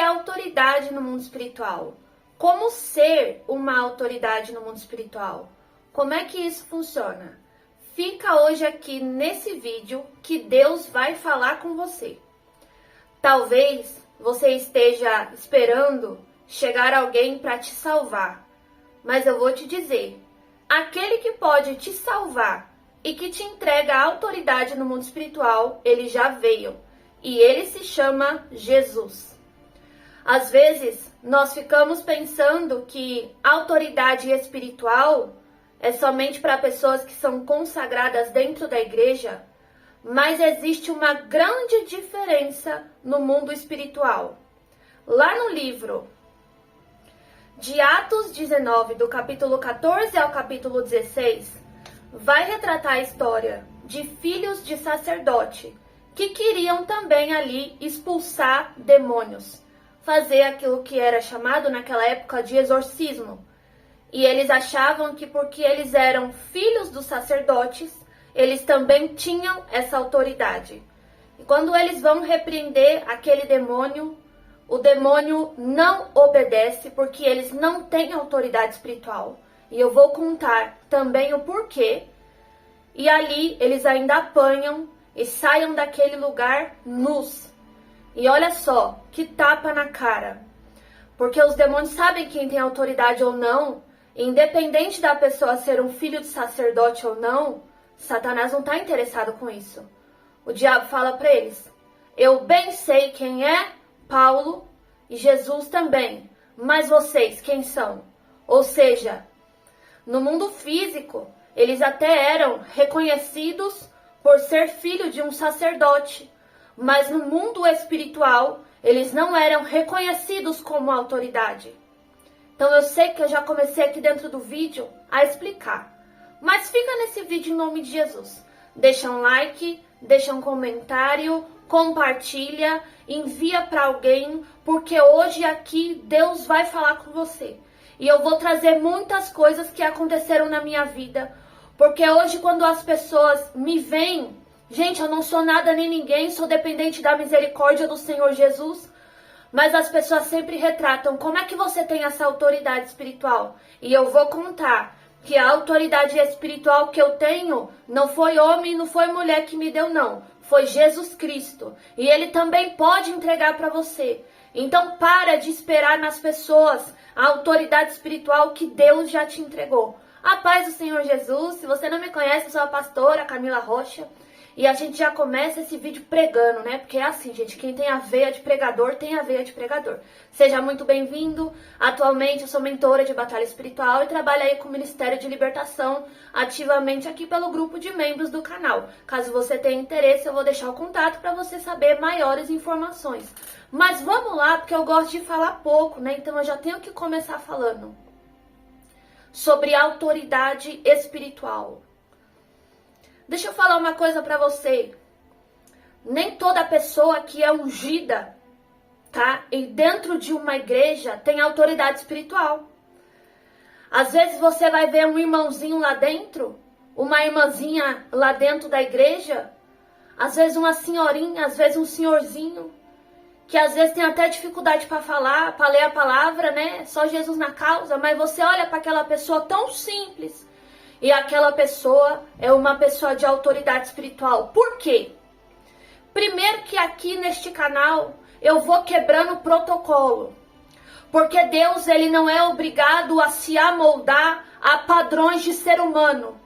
autoridade no mundo espiritual? Como ser uma autoridade no mundo espiritual? Como é que isso funciona? Fica hoje aqui nesse vídeo que Deus vai falar com você. Talvez você esteja esperando chegar alguém para te salvar, mas eu vou te dizer, aquele que pode te salvar e que te entrega a autoridade no mundo espiritual, ele já veio e ele se chama Jesus. Às vezes, nós ficamos pensando que autoridade espiritual é somente para pessoas que são consagradas dentro da igreja, mas existe uma grande diferença no mundo espiritual. Lá no livro de Atos 19, do capítulo 14 ao capítulo 16, vai retratar a história de filhos de sacerdote que queriam também ali expulsar demônios, fazer aquilo que era chamado naquela época de exorcismo. E eles achavam que porque eles eram filhos dos sacerdotes, eles também tinham essa autoridade. E quando eles vão repreender aquele demônio, o demônio não obedece porque eles não têm autoridade espiritual. E eu vou contar também o porquê. E ali eles ainda apanham e saiam daquele lugar nus. E olha só, que tapa na cara. Porque os demônios sabem quem tem autoridade ou não. Independente da pessoa ser um filho de sacerdote ou não, Satanás não está interessado com isso. O diabo fala para eles: eu bem sei quem é Paulo e Jesus também, mas vocês quem são? Ou seja, no mundo físico, eles até eram reconhecidos por ser filho de um sacerdote, mas no mundo espiritual, eles não eram reconhecidos como autoridade. Então eu sei que eu já comecei aqui dentro do vídeo a explicar, mas fica nesse vídeo em nome de Jesus. Deixa um like, deixa um comentário, compartilha, envia para alguém, porque hoje aqui Deus vai falar com você. E eu vou trazer muitas coisas que aconteceram na minha vida, porque hoje quando as pessoas me veem, gente, eu não sou nada nem ninguém, sou dependente da misericórdia do Senhor Jesus, mas as pessoas sempre retratam como é que você tem essa autoridade espiritual. E eu vou contar que a autoridade espiritual que eu tenho não foi homem, não foi mulher que me deu, não. Foi Jesus Cristo. E Ele também pode entregar para você. Então para de esperar nas pessoas a autoridade espiritual que Deus já te entregou. A paz do Senhor Jesus. Se você não me conhece, eu sou a pastora Camila Rocha. E a gente já começa esse vídeo pregando, né? Porque é assim, gente, quem tem a veia de pregador, tem a veia de pregador. Seja muito bem-vindo. Atualmente eu sou mentora de batalha espiritual e trabalho aí com o Ministério de Libertação ativamente aqui pelo grupo de membros do canal. Caso você tenha interesse, eu vou deixar o contato para você saber maiores informações. Mas vamos lá, porque eu gosto de falar pouco, né? Então eu já tenho que começar falando sobre autoridade espiritual. Deixa eu falar uma coisa pra você. Nem toda pessoa que é ungida, tá? E dentro de uma igreja tem autoridade espiritual. Às vezes você vai ver um irmãozinho lá dentro, uma irmãzinha lá dentro da igreja, às vezes uma senhorinha, às vezes um senhorzinho, que às vezes tem até dificuldade para falar, para ler a palavra, né? Só Jesus na causa, mas você olha para aquela pessoa tão simples, e aquela pessoa é uma pessoa de autoridade espiritual. Por quê? Primeiro que aqui neste canal eu vou quebrando o protocolo. Porque Deus, ele não é obrigado a se amoldar a padrões de ser humano.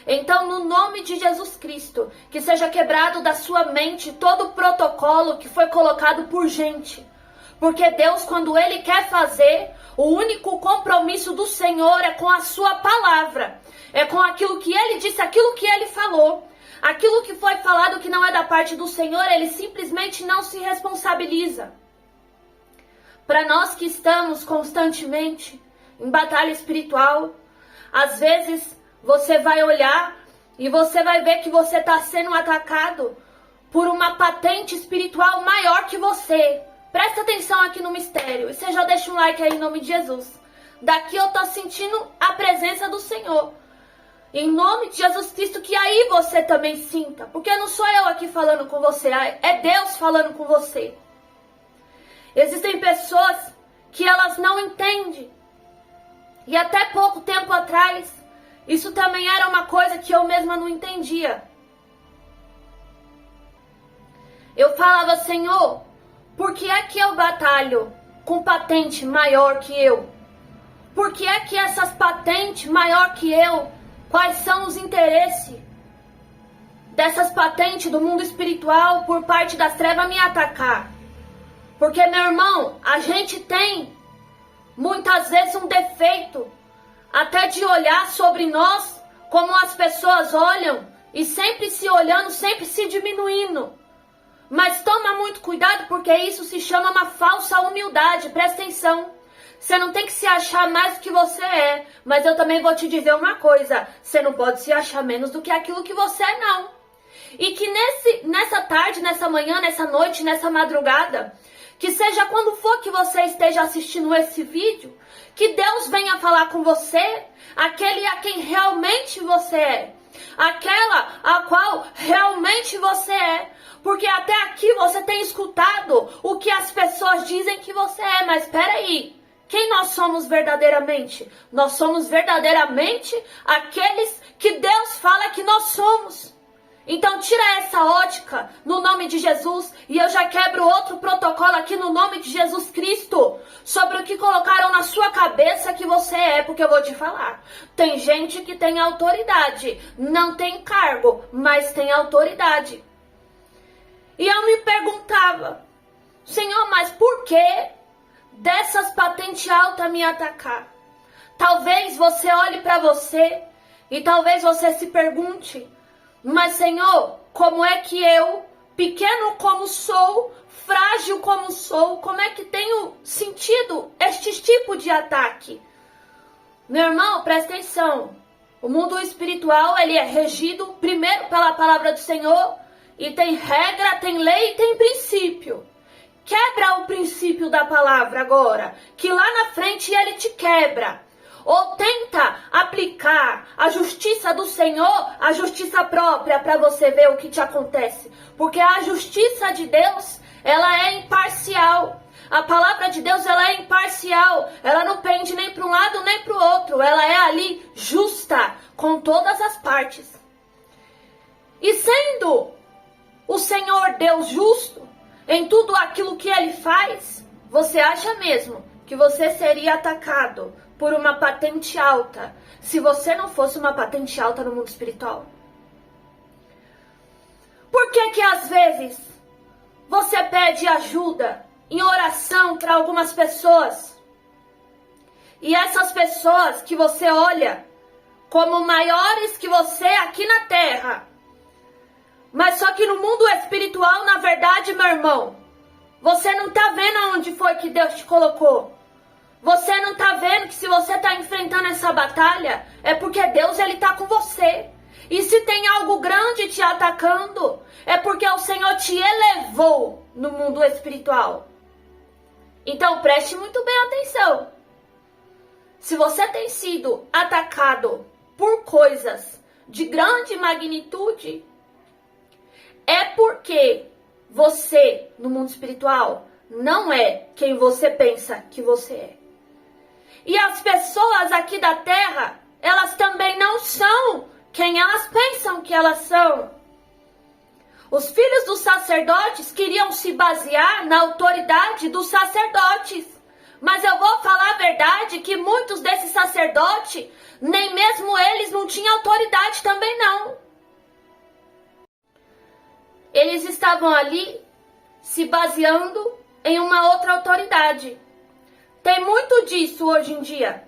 Então, no nome de Jesus Cristo, que seja quebrado da sua mente todo o protocolo que foi colocado por gente. Porque Deus, quando Ele quer fazer, o único compromisso do Senhor é com a sua palavra. É com aquilo que Ele disse, aquilo que Ele falou. Aquilo que foi falado que não é da parte do Senhor, Ele simplesmente não se responsabiliza. Para nós que estamos constantemente em batalha espiritual, às vezes você vai olhar e você vai ver que você está sendo atacado por uma patente espiritual maior que você. Presta atenção aqui no mistério. E você já deixa um like aí em nome de Jesus. Daqui eu tô sentindo a presença do Senhor. Em nome de Jesus Cristo, que aí você também sinta. Porque não sou eu aqui falando com você, é Deus falando com você. Existem pessoas que elas não entendem. E até pouco tempo atrás, isso também era uma coisa que eu mesma não entendia. Eu falava, Senhor, por que é que eu batalho com patente maior que eu? Por que é que essas patentes maior que eu, quais são os interesses dessas patentes do mundo espiritual por parte das trevas me atacar? Porque, meu irmão, a gente tem muitas vezes um defeito até de olhar sobre nós como as pessoas olham e sempre se olhando, sempre se diminuindo. Mas toma muito cuidado porque isso se chama uma falsa humildade, presta atenção. Você não tem que se achar mais do que você é, mas eu também vou te dizer uma coisa, você não pode se achar menos do que aquilo que você é, não. E que nessa tarde, nessa manhã, nessa noite, nessa madrugada, que seja quando for que você esteja assistindo esse vídeo, que Deus venha falar com você, aquele a quem realmente você é, aquela a qual realmente você é. Porque até aqui você tem escutado o que as pessoas dizem que você é, mas espera aí. Quem nós somos verdadeiramente? Nós somos verdadeiramente aqueles que Deus fala que nós somos. Então tira essa ótica no nome de Jesus e eu já quebro outro protocolo aqui no nome de Jesus Cristo sobre o que colocaram na sua cabeça que você é, porque eu vou te falar. Tem gente que tem autoridade, não tem cargo, mas tem autoridade. E eu me perguntava, Senhor, mas por que dessas patentes altas me atacar? Talvez você olhe para você e talvez você se pergunte, mas Senhor, como é que eu, pequeno como sou, frágil como sou, como é que tenho sentido este tipo de ataque? Meu irmão, presta atenção, o mundo espiritual ele é regido primeiro pela palavra do Senhor, e tem regra, tem lei e tem princípio. Quebra o princípio da palavra agora, que lá na frente ele te quebra. Ou tenta aplicar a justiça do Senhor, a justiça própria, para você ver o que te acontece. Porque a justiça de Deus, ela é imparcial. A palavra de Deus, ela é imparcial. Ela não pende nem para um lado nem para o outro. Ela é ali justa com todas as partes. E sendo o Senhor Deus justo em tudo aquilo que Ele faz, você acha mesmo que você seria atacado por uma patente alta se você não fosse uma patente alta no mundo espiritual? Por que às vezes você pede ajuda em oração para algumas pessoas e essas pessoas que você olha como maiores que você aqui na terra, mas só que no mundo espiritual, na verdade, meu irmão, você não tá vendo aonde foi que Deus te colocou. Você não tá vendo que se você tá enfrentando essa batalha, é porque Deus, ele tá com você. E se tem algo grande te atacando, é porque o Senhor te elevou no mundo espiritual. Então preste muito bem atenção. Se você tem sido atacado por coisas de grande magnitude, é porque você, no mundo espiritual, não é quem você pensa que você é. E as pessoas aqui da terra, elas também não são quem elas pensam que elas são. Os filhos dos sacerdotes queriam se basear na autoridade dos sacerdotes. Mas eu vou falar a verdade que muitos desses sacerdotes, nem mesmo eles não tinham autoridade também não. Eles estavam ali se baseando em uma outra autoridade. Tem muito disso hoje em dia.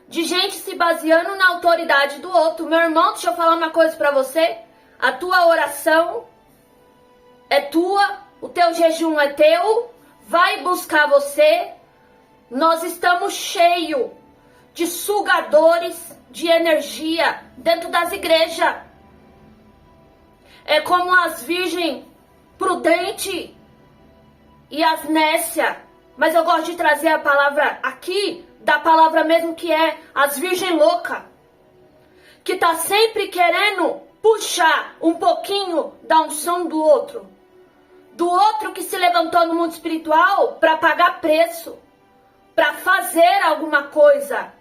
De gente se baseando na autoridade do outro. Meu irmão, deixa eu falar uma coisa pra você. A tua oração é tua, o teu jejum é teu, vai buscar você. Nós estamos cheios de sugadores de energia dentro das igrejas. É como as virgens prudentes e as nécias. Mas eu gosto de trazer a palavra aqui, da palavra mesmo que é as virgens loucas. Que tá sempre querendo puxar um pouquinho da unção do outro. do outro que se levantou no mundo espiritual para pagar preço, para fazer alguma coisa,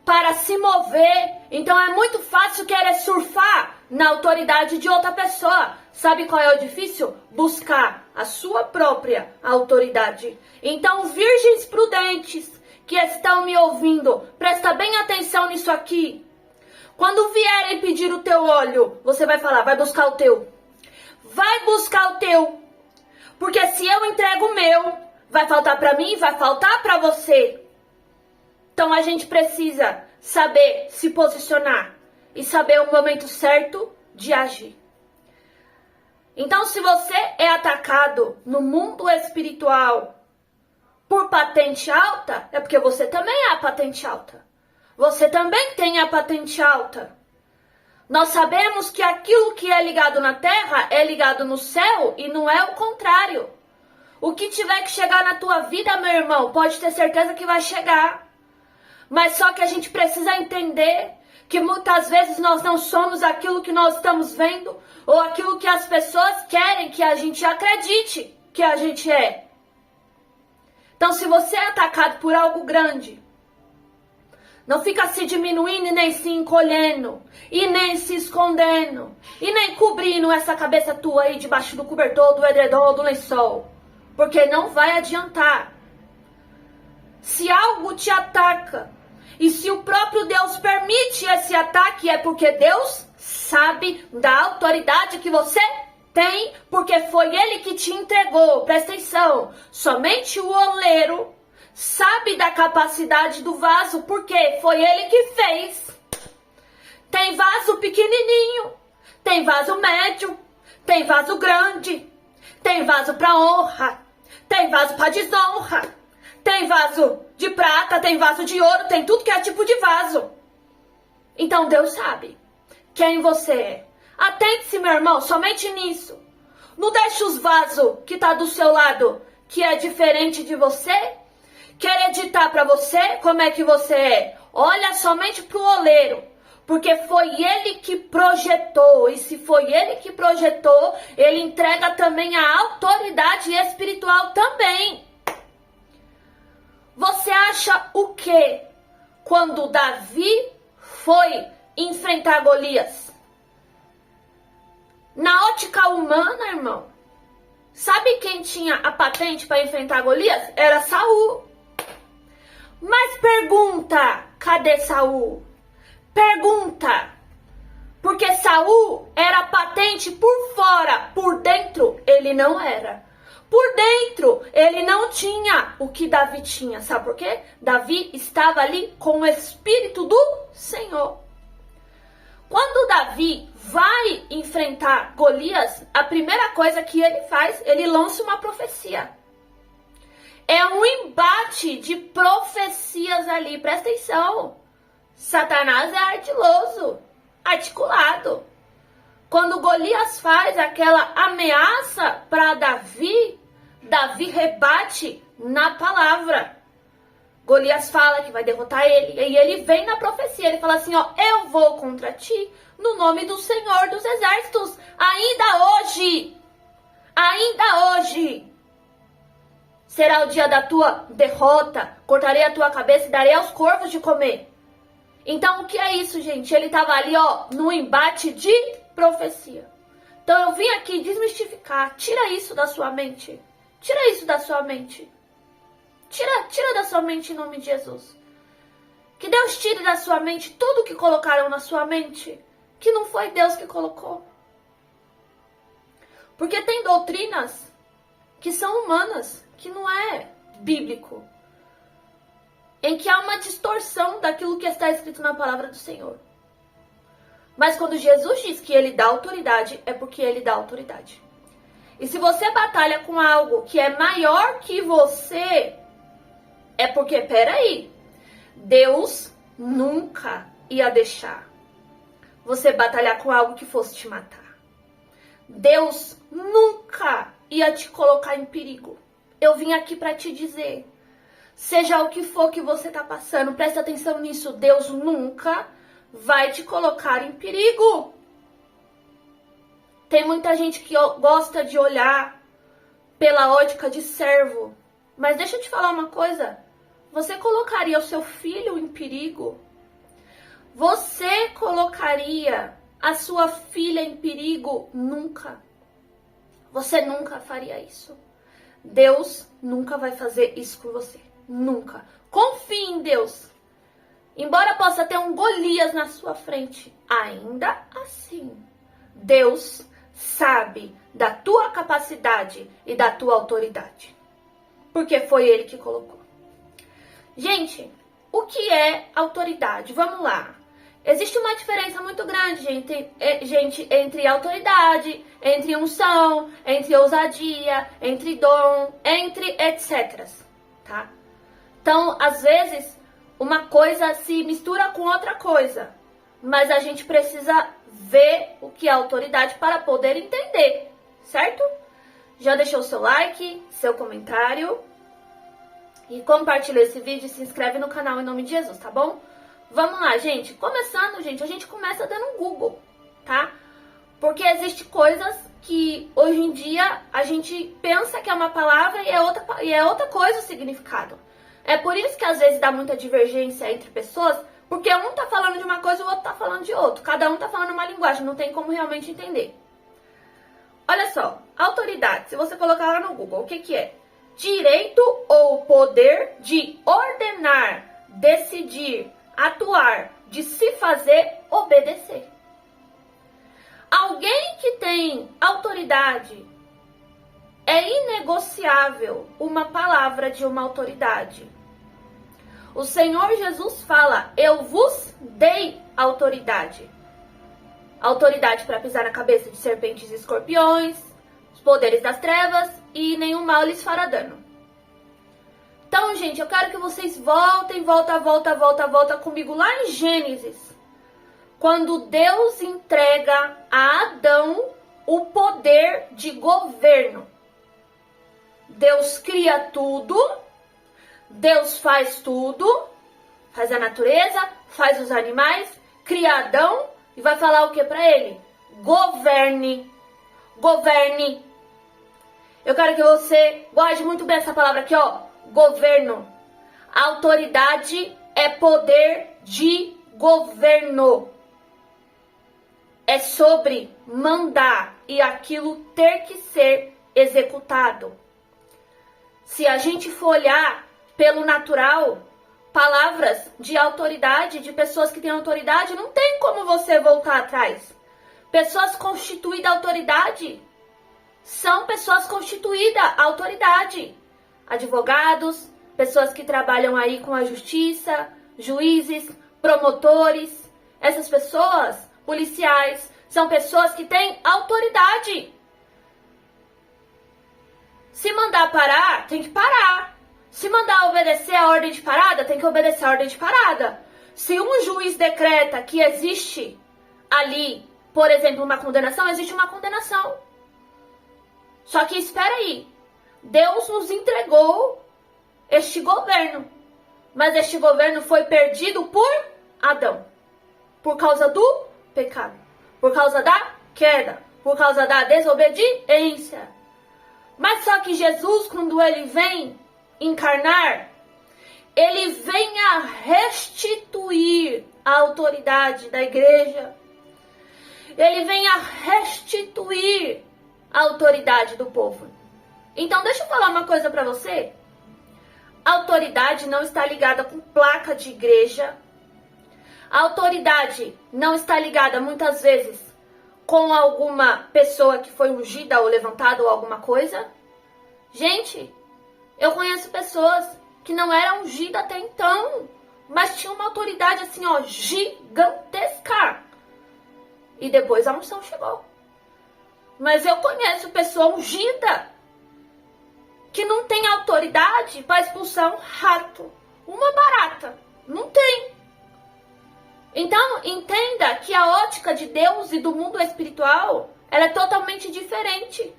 para se mover. Então é muito fácil querer surfar na autoridade de outra pessoa. Sabe qual é o difícil? Buscar a sua própria autoridade. Então, virgens prudentes que estão me ouvindo, presta bem atenção nisso aqui. Quando vierem pedir o teu óleo, você vai falar, vai buscar o teu. Vai buscar o teu. Porque se eu entrego o meu, vai faltar para mim, vai faltar para você. Então a gente precisa saber se posicionar e saber o momento certo de agir. Então, se você é atacado no mundo espiritual por patente alta, é porque você também é a patente alta. Você também tem a patente alta. Nós sabemos que aquilo que é ligado na terra é ligado no céu e não é o contrário. O que tiver que chegar na tua vida, meu irmão, pode ter certeza que vai chegar. Mas só que a gente precisa entender que muitas vezes nós não somos aquilo que nós estamos vendo ou aquilo que as pessoas querem que a gente acredite que a gente é. Então, se você é atacado por algo grande, não fica se diminuindo e nem se encolhendo, e nem se escondendo, e nem cobrindo essa cabeça tua aí debaixo do cobertor, do edredom, do lençol, porque não vai adiantar. Se algo te ataca, e se o próprio Deus permite esse ataque, é porque Deus sabe da autoridade que você tem, porque foi Ele que te entregou. Presta atenção, somente o oleiro sabe da capacidade do vaso, porque foi Ele que fez. Tem vaso pequenininho, tem vaso médio, tem vaso grande, tem vaso para honra, tem vaso para desonra, tem vaso de prata, tem vaso de ouro, tem tudo que é tipo de vaso. Então Deus sabe quem você é. Atente-se, meu irmão, somente nisso. Não deixe os vasos que tá do seu lado, que é diferente de você, querer ditar para você como é que você é. Olha somente pro oleiro, porque foi ele que projetou. E se foi ele que projetou, ele entrega também a autoridade espiritual também. Você acha o que quando Davi foi enfrentar Golias? Na ótica humana, irmão, sabe quem tinha a patente para enfrentar Golias? Era Saul. Mas pergunta, cadê Saul? Pergunta, porque Saul era patente por fora, por dentro ele não era. Por dentro, ele não tinha o que Davi tinha. Sabe por quê? Davi estava ali com o Espírito do Senhor. Quando Davi vai enfrentar Golias, a primeira coisa que ele faz, ele lança uma profecia. É um embate de profecias ali. Presta atenção. Satanás é ardiloso, articulado. Quando Golias faz aquela ameaça para Davi, Davi rebate na palavra. Golias fala que vai derrotar ele. E ele vem na profecia. Ele fala assim, ó, eu vou contra ti no nome do Senhor dos Exércitos. Ainda hoje, será o dia da tua derrota. Cortarei a tua cabeça e darei aos corvos de comer. Então, o que é isso, gente? Ele estava ali, ó, no embate de profecia. Então, eu vim aqui desmistificar. Tira isso da sua mente. Tira isso da sua mente. Tira da sua mente em nome de Jesus. Que Deus tire da sua mente tudo que colocaram na sua mente, que não foi Deus que colocou. Porque tem doutrinas que são humanas, que não é bíblico. Em que há uma distorção daquilo que está escrito na palavra do Senhor. Mas quando Jesus diz que ele dá autoridade, é porque ele dá autoridade. E se você batalha com algo que é maior que você, é porque, peraí, Deus nunca ia deixar você batalhar com algo que fosse te matar. Deus nunca ia te colocar em perigo. Eu vim aqui para te dizer, seja o que for que você está passando, presta atenção nisso, Deus nunca vai te colocar em perigo. Tem muita gente que gosta de olhar pela ótica de servo. Mas deixa eu te falar uma coisa. Você colocaria o seu filho em perigo? Você colocaria a sua filha em perigo? Nunca. Você nunca faria isso. Deus nunca vai fazer isso com você. Nunca. Confie em Deus. Embora possa ter um Golias na sua frente, ainda assim, Deus sabe da tua capacidade e da tua autoridade. Porque foi Ele que colocou. Gente, o que é autoridade? Vamos lá. Existe uma diferença muito grande, gente, entre autoridade, entre unção, entre ousadia, entre dom, entre etc. Tá? Então, às vezes, uma coisa se mistura com outra coisa. Mas a gente precisa ver o que é autoridade para poder entender, certo? Já deixou seu like, seu comentário e compartilha esse vídeo e se inscreve no canal em nome de Jesus, tá bom? Vamos lá, gente. Começando, gente, a gente começa dando um Google, tá? Porque existe coisas que hoje em dia a gente pensa que é uma palavra e é outra coisa o significado. É por isso que às vezes dá muita divergência entre pessoas, porque um tá falando de uma coisa e o outro tá falando de outro. Cada um tá falando uma linguagem, não tem como realmente entender. Olha só, autoridade, se você colocar lá no Google, o que que é? Direito ou poder de ordenar, decidir, atuar, de se fazer, obedecer. Alguém que tem autoridade, é inegociável uma palavra de uma autoridade. O Senhor Jesus fala, eu vos dei autoridade. Autoridade para pisar na cabeça de serpentes e escorpiões, os poderes das trevas e nenhum mal lhes fará dano. Então, gente, eu quero que vocês volta comigo lá em Gênesis. Quando Deus entrega a Adão o poder de governo. Deus cria tudo, Deus faz tudo, faz a natureza, faz os animais, cria Adão e vai falar o que para ele? Governe, governe. Eu quero que você guarde muito bem essa palavra aqui, ó, governo. Autoridade é poder de governo. É sobre mandar e aquilo ter que ser executado. Se a gente for olhar pelo natural, palavras de autoridade, de pessoas que têm autoridade, não tem como você voltar atrás. Pessoas constituídas autoridade são pessoas constituídas autoridade. Advogados, pessoas que trabalham aí com a justiça, juízes, promotores. Essas pessoas, policiais, são pessoas que têm autoridade. Se mandar parar, tem que parar. Se mandar obedecer a ordem de parada, tem que obedecer a ordem de parada. Se um juiz decreta que existe ali, por exemplo, uma condenação, existe uma condenação. Só que espera aí, Deus nos entregou este governo, mas este governo foi perdido por Adão, por causa do pecado, por causa da queda, por causa da desobediência. Mas só que Jesus, quando ele vem encarnar, ele vem a restituir a autoridade da igreja. Ele vem a restituir a autoridade do povo. Então, deixa eu falar uma coisa para você. A autoridade não está ligada com placa de igreja. A autoridade não está ligada, muitas vezes, com alguma pessoa que foi ungida ou levantada ou alguma coisa. Gente, eu conheço pessoas que não eram ungidas até então, mas tinham uma autoridade assim, ó, gigantesca. E depois a unção chegou. Mas eu conheço pessoa ungida que não tem autoridade para expulsar um rato, uma barata. Não tem. Então, entenda que a ótica de Deus e do mundo espiritual, ela é totalmente diferente.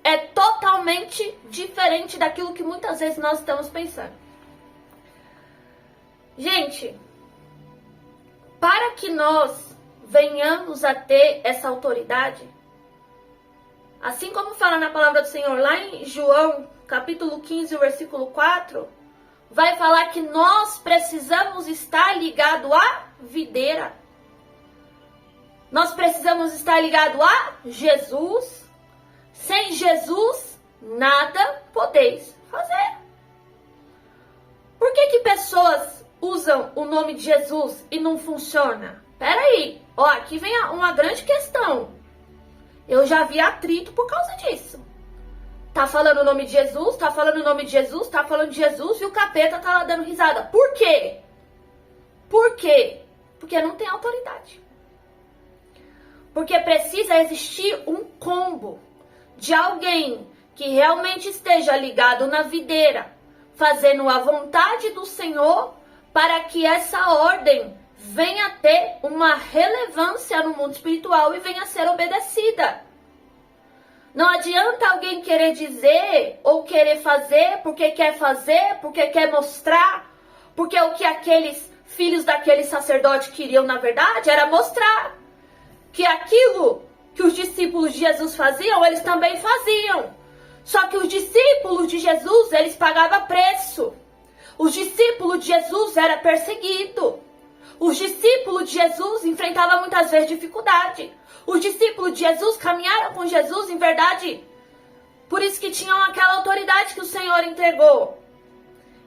É totalmente diferente daquilo que muitas vezes nós estamos pensando. Gente, para que nós venhamos a ter essa autoridade, Assim como fala na palavra do Senhor lá em João, capítulo 15, versículo 4, vai falar que nós precisamos estar ligado à videira. Nós precisamos estar ligado a Jesus. Sem Jesus, nada podeis fazer. Por que pessoas usam o nome de Jesus e não funciona? Peraí, ó, aqui vem uma grande questão. Eu já vi atrito por causa disso. Tá falando o nome de Jesus, tá falando o nome de Jesus, tá falando de Jesus e o capeta tá lá dando risada. Por quê? Por quê? Porque não tem autoridade. Porque precisa existir um combo de alguém que realmente esteja ligado na videira, fazendo a vontade do Senhor, para que essa ordem venha a ter uma relevância no mundo espiritual e venha a ser obedecida. Não adianta alguém querer dizer ou querer fazer porque quer mostrar, porque o que aqueles filhos daquele sacerdote queriam, na verdade, era mostrar que aquilo que os discípulos de Jesus faziam, eles também faziam. Só que os discípulos de Jesus, eles pagavam preço. Os discípulos de Jesus eram perseguidos. Os discípulos de Jesus enfrentavam muitas vezes dificuldade. Os discípulos de Jesus caminharam com Jesus, em verdade. Por isso que tinham aquela autoridade que o Senhor entregou.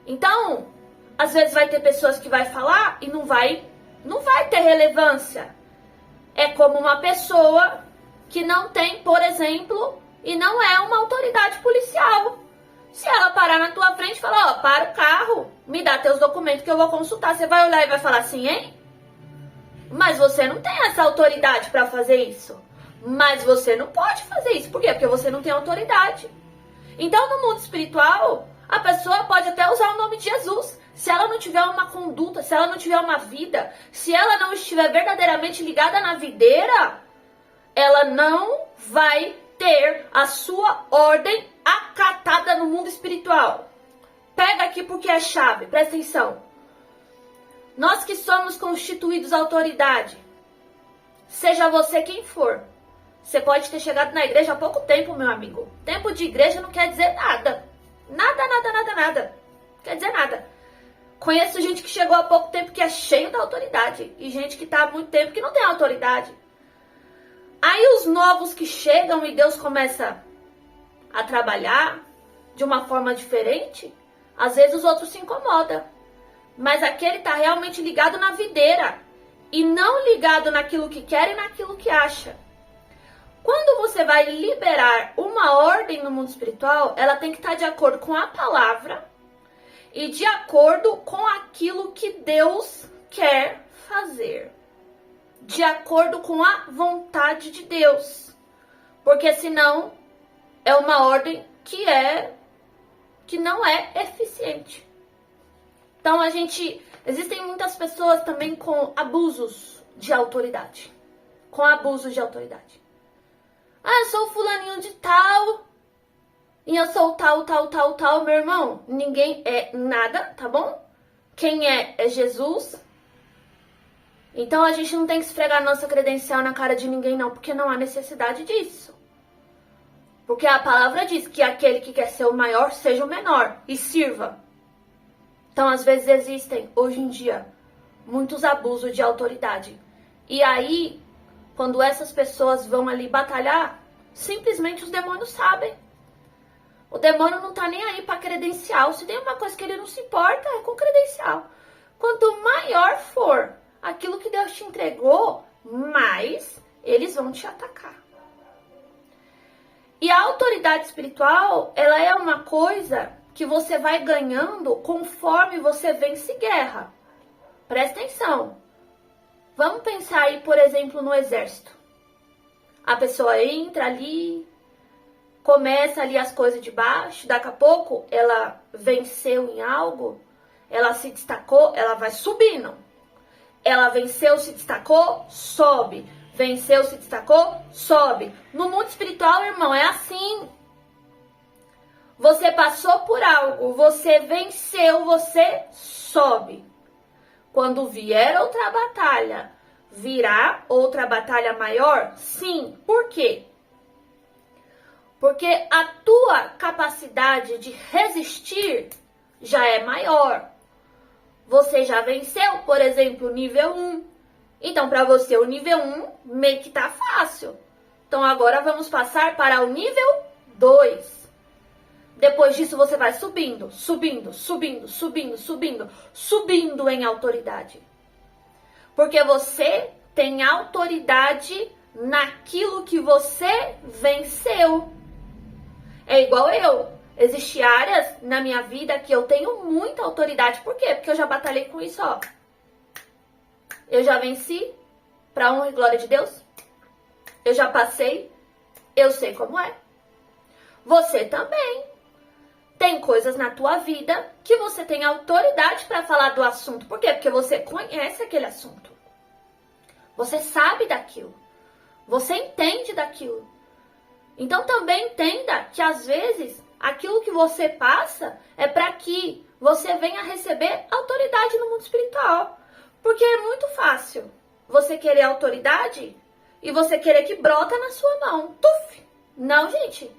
Então, às vezes vai ter pessoas que vai falar e não vai ter relevância. É como uma pessoa que não tem, por exemplo, e não é uma autoridade policial. Se ela parar na tua frente e falar, ó, para o carro, me dá teus documentos que eu vou consultar. Você vai olhar e vai falar assim, hein? Mas você não tem essa autoridade para fazer isso. Mas você não pode fazer isso. Por quê? Porque você não tem autoridade. Então, no mundo espiritual, a pessoa pode até usar o nome de Jesus. Se ela não tiver uma conduta, se ela não tiver uma vida, se ela não estiver verdadeiramente ligada na videira, ela não vai ter a sua ordem acatada no mundo espiritual. Pega aqui porque é chave, presta atenção. Nós que somos constituídos autoridade, seja você quem for, você pode ter chegado na igreja há pouco tempo, meu amigo. Tempo de igreja não quer dizer nada. Nada. Quer dizer nada. Conheço gente que chegou há pouco tempo que é cheio da autoridade. E gente que está há muito tempo que não tem autoridade. Aí os novos que chegam e Deus começa a trabalhar de uma forma diferente, às vezes os outros se incomodam. Mas aquele está realmente ligado na videira. E não ligado naquilo que quer e naquilo que acha. Quando você vai liberar uma ordem no mundo espiritual, ela tem que estar de acordo com a palavra e de acordo com aquilo que Deus quer fazer. De acordo com a vontade de Deus. Porque senão é uma ordem que não é eficiente. Então existem muitas pessoas também com abusos de autoridade. Ah, eu sou fulaninho de tal, e eu sou tal, meu irmão. Ninguém é nada, tá bom? Quem é Jesus. Então a gente não tem que esfregar nossa credencial na cara de ninguém não, porque não há necessidade disso. Porque a palavra diz que aquele que quer ser o maior, seja o menor e sirva. Então às vezes existem, hoje em dia, muitos abusos de autoridade. E aí, quando essas pessoas vão ali batalhar, simplesmente os demônios sabem. O demônio não tá nem aí pra credencial. Se tem uma coisa que ele não se importa, é com credencial. Quanto maior for aquilo que Deus te entregou, mais eles vão te atacar. E a autoridade espiritual, ela é uma coisa que você vai ganhando conforme você vence guerra. Presta atenção. Vamos pensar aí, por exemplo, no exército. A pessoa entra ali, começa ali as coisas de baixo, daqui a pouco ela venceu em algo, ela se destacou, ela vai subindo. Ela venceu, se destacou, sobe. Venceu, se destacou, sobe. No mundo espiritual, irmão, é assim. Você passou por algo, você venceu, você sobe. Quando vier outra batalha, virá outra batalha maior? Sim. Por quê? Porque a tua capacidade de resistir já é maior. Você já venceu, por exemplo, o nível 1. Então, para você, o nível 1 meio que tá fácil. Então, agora vamos passar para o nível 2. Depois disso, você vai subindo, subindo, subindo, subindo, subindo, subindo em autoridade. Porque você tem autoridade naquilo que você venceu. É igual eu. Existem áreas na minha vida que eu tenho muita autoridade. Por quê? Porque eu já batalhei com isso, ó. Eu já venci, pra honra e glória de Deus. Eu já passei, eu sei como é. Você também. Tem coisas na tua vida que você tem autoridade para falar do assunto. Por quê? Porque você conhece aquele assunto. Você sabe daquilo. Você entende daquilo. Então também entenda que às vezes aquilo que você passa é para que você venha receber autoridade no mundo espiritual. Porque é muito fácil você querer autoridade e você querer que brota na sua mão. Tuf! Não, gente.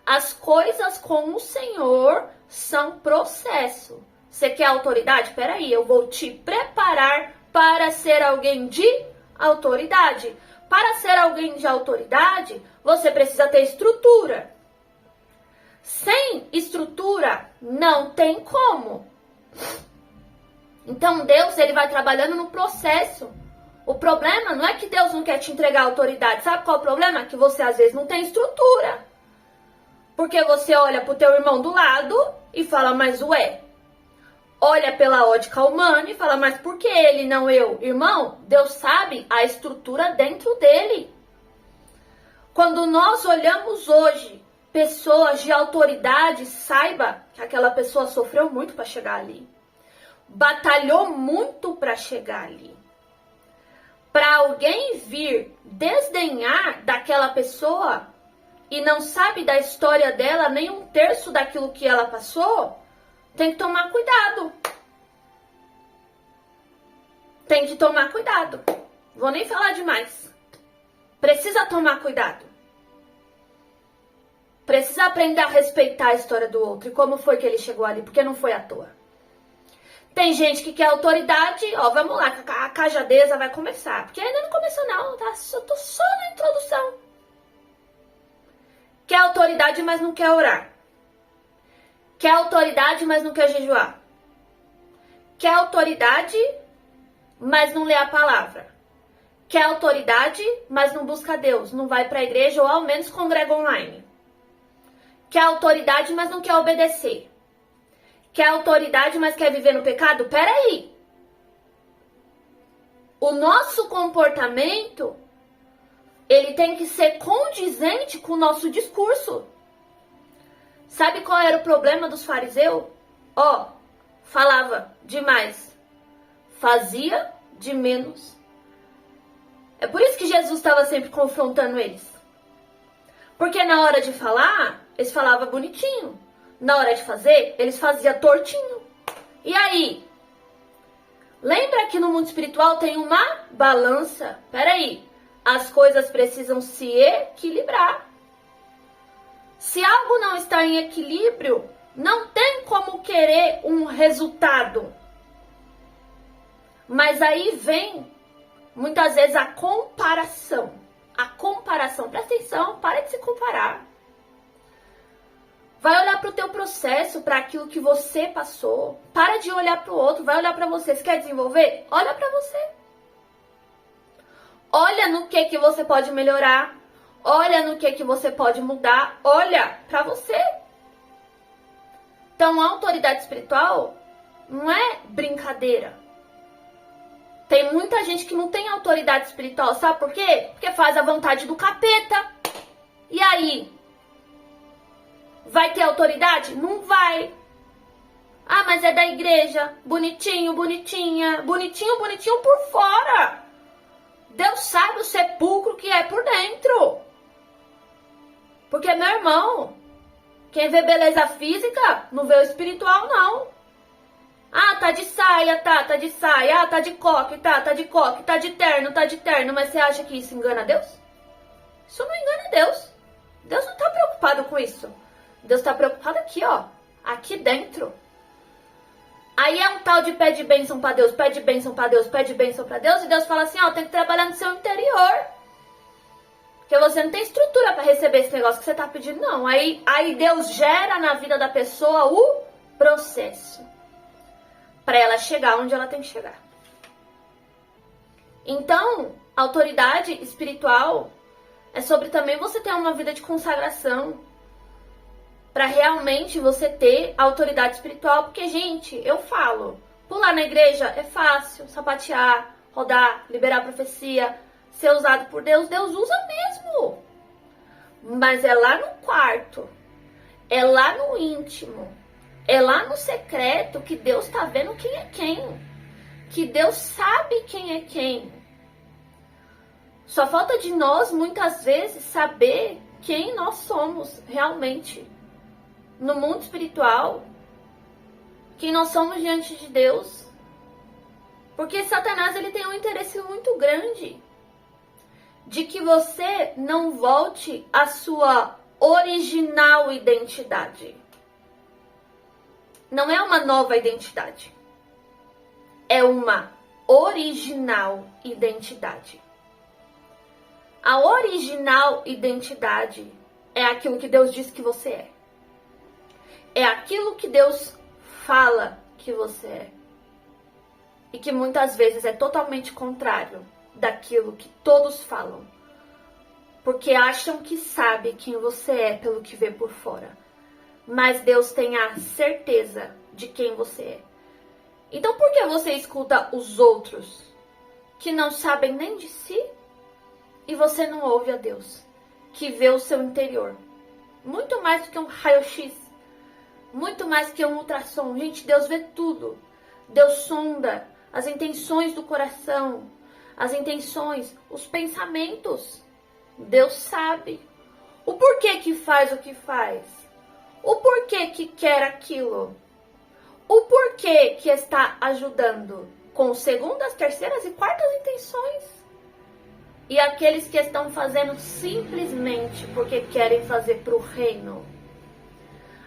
As coisas com o Senhor são processo. Você quer autoridade? Peraí, eu vou te preparar para ser alguém de autoridade. Para ser alguém de autoridade, você precisa ter estrutura. Sem estrutura, não tem como. Então, Deus, ele vai trabalhando no processo. O problema não é que Deus não quer te entregar autoridade. Sabe qual é o problema? Que você, às vezes, não tem estrutura. Porque você olha pro teu irmão do lado e fala, mas ué. Olha pela ótica humana e fala, mas por que ele, não eu? Irmão, Deus sabe a estrutura dentro dele. Quando nós olhamos hoje pessoas de autoridade, saiba que aquela pessoa sofreu muito para chegar ali. Batalhou muito para chegar ali. Para alguém vir desdenhar daquela pessoa e não sabe da história dela, nem um terço daquilo que ela passou, tem que tomar cuidado. Tem que tomar cuidado. Vou nem falar demais. Precisa tomar cuidado. Precisa aprender a respeitar a história do outro e como foi que ele chegou ali, porque não foi à toa. Tem gente que quer autoridade, ó, vamos lá, a cajadeza vai começar. Porque ainda não começou não, tá? Eu tô só na introdução. Quer autoridade, mas não quer orar. Quer autoridade, mas não quer jejuar. Quer autoridade, mas não lê a palavra. Quer autoridade, mas não busca Deus. Não vai pra igreja ou ao menos congrega online. Quer autoridade, mas não quer obedecer. Quer autoridade, mas quer viver no pecado? Peraí. O nosso comportamento, ele tem que ser condizente com o nosso discurso. Sabe qual era o problema dos fariseus? Ó, falava demais, fazia de menos. É por isso que Jesus estava sempre confrontando eles. Porque na hora de falar, eles falavam bonitinho. Na hora de fazer, eles faziam tortinho. E aí? Lembra que no mundo espiritual tem uma balança? Peraí, as coisas precisam se equilibrar. Se algo não está em equilíbrio, não tem como querer um resultado. Mas aí vem, muitas vezes, a comparação. A comparação. Presta atenção, para de se comparar. Vai olhar para o teu processo, para aquilo que você passou. Para de olhar para o outro, vai olhar para você. Você quer desenvolver? Olha para você. Olha no que você pode melhorar. Olha no que você pode mudar. Olha para você. Então, a autoridade espiritual não é brincadeira. Tem muita gente que não tem autoridade espiritual. Sabe por quê? Porque faz a vontade do capeta. E aí? Vai ter autoridade? Não vai. Ah, mas é da igreja. Bonitinho, bonitinha. Bonitinho, bonitinho por fora. Deus sabe o sepulcro que é por dentro. Porque, meu irmão, quem vê beleza física não vê o espiritual, não. Ah, tá de saia, tá de saia. Ah, tá de coque, tá de coque. Tá de terno. Mas você acha que isso engana Deus? Isso não engana Deus. Deus não está preocupado com isso. Deus está preocupado aqui, ó. Aqui dentro. Aí é um tal de pede bênção pra Deus, pede bênção pra Deus, pede bênção pra Deus. E Deus fala assim, ó, tem que trabalhar no seu interior. Porque você não tem estrutura para receber esse negócio que você tá pedindo, não. Aí Deus gera na vida da pessoa o processo. Para ela chegar onde ela tem que chegar. Então, autoridade espiritual é sobre também você ter uma vida de consagração. Para realmente você ter autoridade espiritual. Porque, gente, eu falo, pular na igreja é fácil, sapatear, rodar, liberar profecia, ser usado por Deus. Deus usa mesmo. Mas é lá no quarto, é lá no íntimo, é lá no secreto que Deus tá vendo quem é quem. Que Deus sabe quem é quem. Só falta de nós, muitas vezes, saber quem nós somos realmente. No mundo espiritual, quem nós somos diante de Deus. Porque Satanás, ele tem um interesse muito grande de que você não volte à sua original identidade. Não é uma nova identidade. É uma original identidade. A original identidade é aquilo que Deus diz que você é. É aquilo que Deus fala que você é. E que muitas vezes é totalmente contrário daquilo que todos falam. Porque acham que sabe quem você é pelo que vê por fora. Mas Deus tem a certeza de quem você é. Então por que você escuta os outros que não sabem nem de si? E você não ouve a Deus, que vê o seu interior. Muito mais do que um raio-x. Muito mais que um ultrassom. Gente, Deus vê tudo. Deus sonda as intenções do coração, as intenções, os pensamentos. Deus sabe o porquê que faz o que faz, o porquê que quer aquilo, o porquê que está ajudando com segundas, terceiras e quartas intenções. E aqueles que estão fazendo simplesmente porque querem fazer para o reino.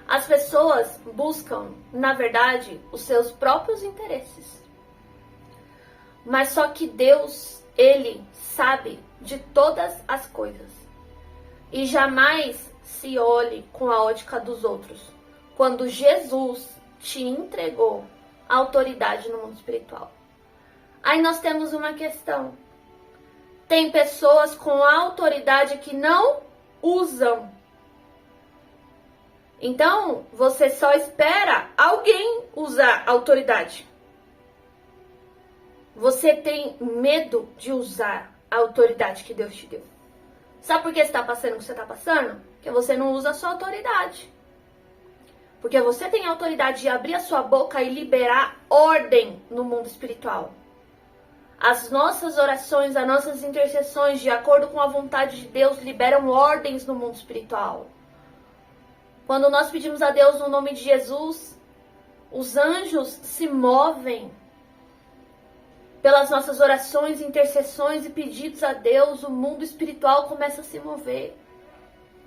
As pessoas buscam, na verdade, os seus próprios interesses. Mas só que Deus, Ele sabe de todas as coisas. E jamais se olhe com a ótica dos outros. Quando Jesus te entregou a autoridade no mundo espiritual. Aí nós temos uma questão. Tem pessoas com autoridade que não usam. Então, você só espera alguém usar autoridade. Você tem medo de usar a autoridade que Deus te deu. Sabe por que você está passando o que você está passando? Porque você não usa a sua autoridade. Porque você tem a autoridade de abrir a sua boca e liberar ordem no mundo espiritual. As nossas orações, as nossas intercessões, de acordo com a vontade de Deus, liberam ordens no mundo espiritual. Quando nós pedimos a Deus no nome de Jesus, os anjos se movem pelas nossas orações, intercessões e pedidos a Deus. O mundo espiritual começa a se mover.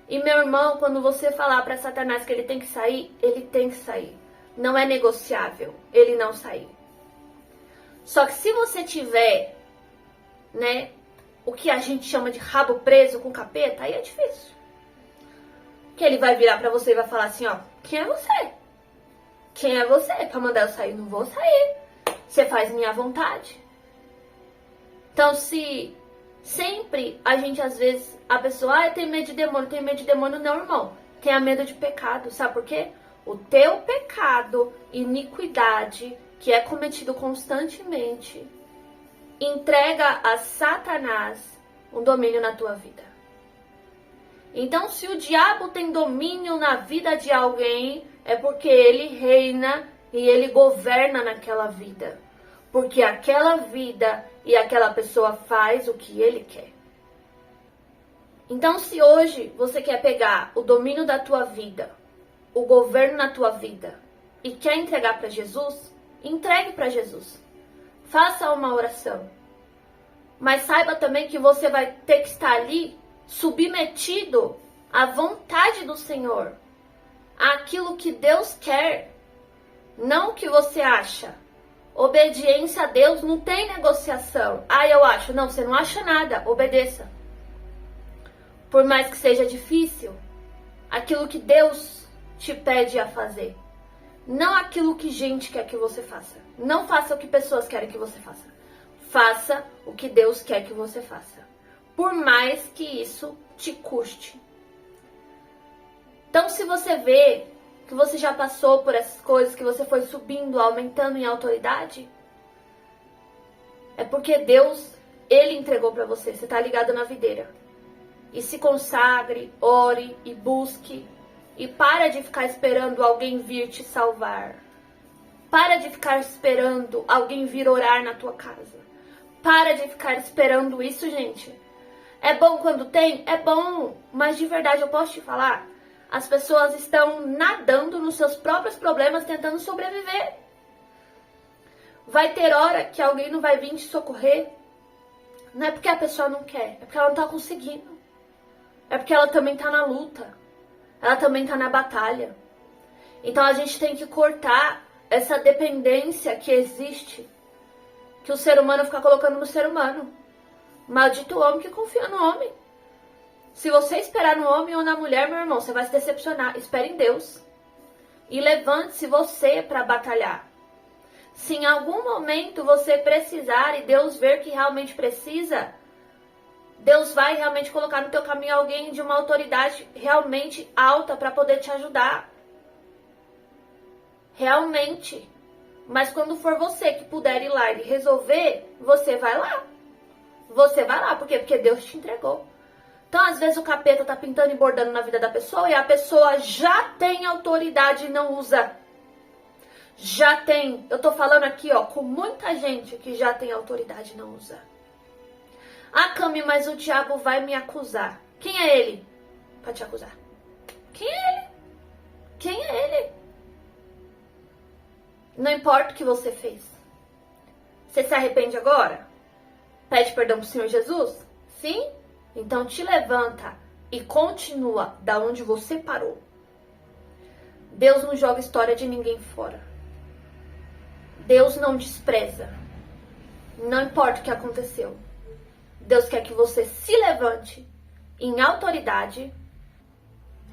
E meu irmão, quando você falar para Satanás que ele tem que sair, ele tem que sair. Não é negociável ele não sair. Só que se você tiver, né, o que a gente chama de rabo preso com capeta, aí é difícil. Que ele vai virar pra você e vai falar assim, ó, quem é você? Quem é você pra mandar eu sair? Não vou sair. Você faz minha vontade. Então, se sempre a gente, às vezes, a pessoa, tem medo de demônio, tem medo de demônio. Não, irmão. Tenha medo de pecado. Sabe por quê? O teu pecado, iniquidade, que é cometido constantemente, entrega a Satanás um domínio na tua vida. Então, se o diabo tem domínio na vida de alguém, é porque ele reina e ele governa naquela vida. Porque aquela vida e aquela pessoa faz o que ele quer. Então, se hoje você quer pegar o domínio da tua vida, o governo na tua vida, e quer entregar para Jesus, entregue para Jesus. Faça uma oração. Mas saiba também que você vai ter que estar ali submetido à vontade do Senhor, àquilo que Deus quer, não o que você acha. Obediência a Deus não tem negociação. Ah, eu acho. Não, você não acha nada. Obedeça. Por mais que seja difícil, aquilo que Deus te pede a fazer. Não aquilo que gente quer que você faça. Não faça o que pessoas querem que você faça. Faça o que Deus quer que você faça. Por mais que isso te custe. Então, se você vê que você já passou por essas coisas, que você foi subindo, aumentando em autoridade, é porque Deus, Ele entregou para você. Você está ligado na videira. E se consagre, ore e busque. E para de ficar esperando alguém vir te salvar. Para de ficar esperando alguém vir orar na tua casa. Para de ficar esperando isso, gente. É bom quando tem? É bom. Mas de verdade, eu posso te falar, as pessoas estão nadando nos seus próprios problemas, tentando sobreviver. Vai ter hora que alguém não vai vir te socorrer. Não é porque a pessoa não quer, é porque ela não tá conseguindo. É porque ela também tá na luta. Ela também tá na batalha. Então a gente tem que cortar essa dependência que existe, que o ser humano fica colocando no ser humano. Maldito o homem que confia no homem. Se você esperar no homem ou na mulher, meu irmão, você vai se decepcionar. Espere em Deus. E levante-se você para batalhar. Se em algum momento você precisar e Deus ver que realmente precisa, Deus vai realmente colocar no teu caminho alguém de uma autoridade realmente alta para poder te ajudar. Realmente. Mas quando for você que puder ir lá e resolver, você vai lá. Você vai lá. Por quê? Porque Deus te entregou. Então, às vezes, o capeta tá pintando e bordando na vida da pessoa e a pessoa já tem autoridade e não usa. Já tem. Eu tô falando aqui, ó, com muita gente que já tem autoridade e não usa. Ah, Cami, mas o diabo vai me acusar. Quem é ele pra te acusar? Quem é ele? Quem é ele? Não importa o que você fez. Você se arrepende agora? Pede perdão pro Senhor Jesus? Sim? Então te levanta e continua da onde você parou. Deus não joga história de ninguém fora. Deus não despreza. Não importa o que aconteceu. Deus quer que você se levante em autoridade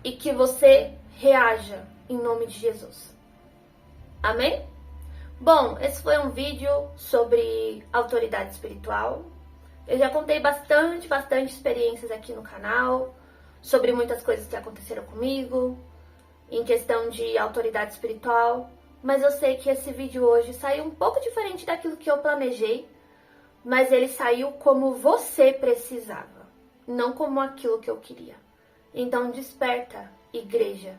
e que você reaja em nome de Jesus. Amém? Bom, esse foi um vídeo sobre autoridade espiritual. Eu já contei bastante experiências aqui no canal, sobre muitas coisas que aconteceram comigo, em questão de autoridade espiritual, mas eu sei que esse vídeo hoje saiu um pouco diferente daquilo que eu planejei, mas ele saiu como você precisava, não como aquilo que eu queria. Então desperta, igreja.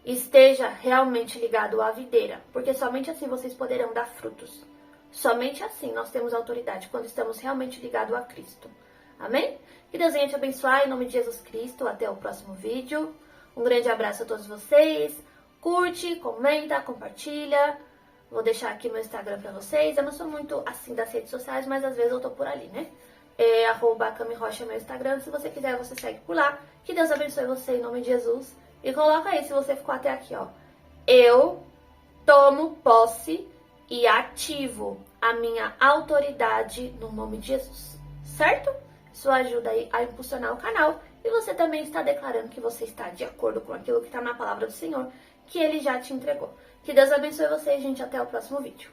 Esteja realmente ligado à videira, porque somente assim vocês poderão dar frutos. Somente assim nós temos autoridade, quando estamos realmente ligados a Cristo. Amém? Que Deus venha te abençoar em nome de Jesus Cristo. Até o próximo vídeo. Um grande abraço a todos vocês. Curte, comenta, compartilha. Vou deixar aqui meu Instagram pra vocês. Eu não sou muito assim das redes sociais, mas às vezes eu tô por ali, né? É @CamiRocha meu Instagram. Se você quiser, você segue por lá. Que Deus abençoe você em nome de Jesus. E coloca aí, se você ficou até aqui, ó. Eu tomo posse e ativo a minha autoridade no nome de Jesus, certo? Isso ajuda aí a impulsionar o canal e você também está declarando que você está de acordo com aquilo que está na palavra do Senhor, que Ele já te entregou. Que Deus abençoe vocês, gente. Até o próximo vídeo.